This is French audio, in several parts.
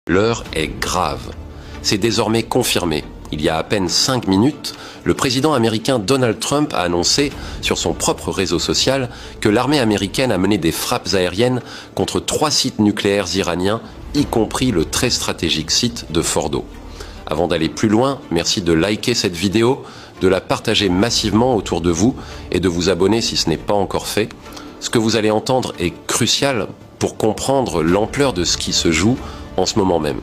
L'heure est grave. C'est désormais confirmé. Il y a à peine 5 minutes, le président américain Donald Trump a annoncé sur son propre réseau social que l'armée américaine a mené des frappes aériennes contre 3 sites nucléaires iraniens, y compris le très stratégique site de Fordo. Avant d'aller plus loin, merci de liker cette vidéo, de la partager massivement autour de vous et de vous abonner si ce n'est pas encore fait. Ce que vous allez entendre est crucial pour comprendre l'ampleur de ce qui se joue en ce moment même.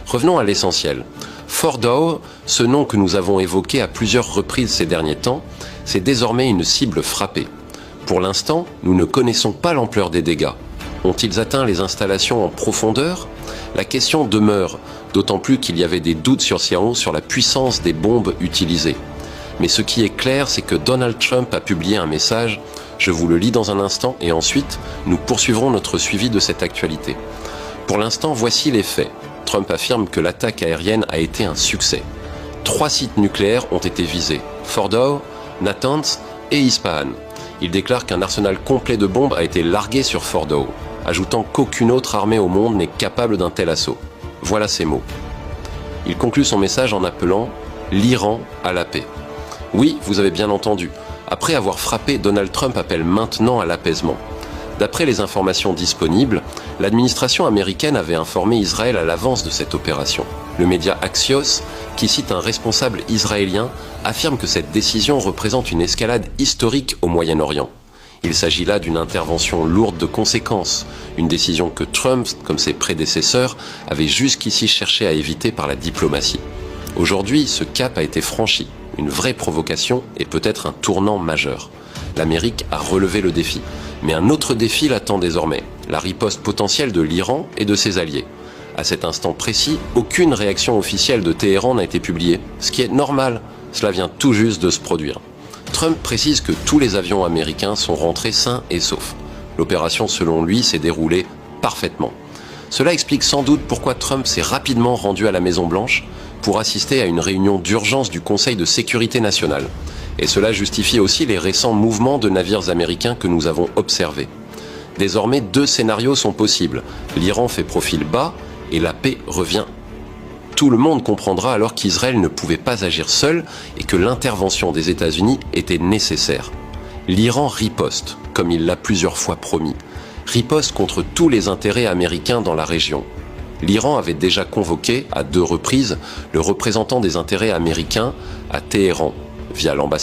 Revenons à l'essentiel. Fordo, ce nom que nous avons évoqué à plusieurs reprises ces derniers temps, c'est désormais une cible frappée. Pour l'instant, nous ne connaissons pas l'ampleur des dégâts. Ont-ils atteint les installations en profondeur? La question demeure, d'autant plus qu'il y avait des doutes sur la puissance des bombes utilisées. Mais ce qui est clair, c'est que Donald Trump a publié un message. Je vous le lis dans un instant et ensuite, nous poursuivrons notre suivi de cette actualité. Pour l'instant, voici les faits. Trump affirme que l'attaque aérienne a été un succès. 3 sites nucléaires ont été visés, Fordo, Natanz et Ispahan. Il déclare qu'un arsenal complet de bombes a été largué sur Fordo, ajoutant qu'aucune autre armée au monde n'est capable d'un tel assaut. Voilà ses mots. Il conclut son message en appelant l'Iran à la paix. Oui, vous avez bien entendu. Après avoir frappé, Donald Trump appelle maintenant à l'apaisement. D'après les informations disponibles, l'administration américaine avait informé Israël à l'avance de cette opération. Le média Axios, qui cite un responsable israélien, affirme que cette décision représente une escalade historique au Moyen-Orient. Il s'agit là d'une intervention lourde de conséquences, une décision que Trump, comme ses prédécesseurs, avait jusqu'ici cherché à éviter par la diplomatie. Aujourd'hui, ce cap a été franchi, une vraie provocation et peut-être un tournant majeur. L'Amérique a relevé le défi. Mais un autre défi l'attend désormais, la riposte potentielle de l'Iran et de ses alliés. À cet instant précis, aucune réaction officielle de Téhéran n'a été publiée, ce qui est normal, cela vient tout juste de se produire. Trump précise que tous les avions américains sont rentrés sains et saufs. L'opération, selon lui, s'est déroulée parfaitement. Cela explique sans doute pourquoi Trump s'est rapidement rendu à la Maison-Blanche pour assister à une réunion d'urgence du Conseil de sécurité nationale. Et cela justifie aussi les récents mouvements de navires américains que nous avons observés. Désormais, 2 scénarios sont possibles. L'Iran fait profil bas et la paix revient. Tout le monde comprendra alors qu'Israël ne pouvait pas agir seul et que l'intervention des États-Unis était nécessaire. L'Iran riposte, comme il l'a plusieurs fois promis. Riposte contre tous les intérêts américains dans la région. L'Iran avait déjà convoqué, à 2 reprises, le représentant des intérêts américains à Téhéran, via l'ambassade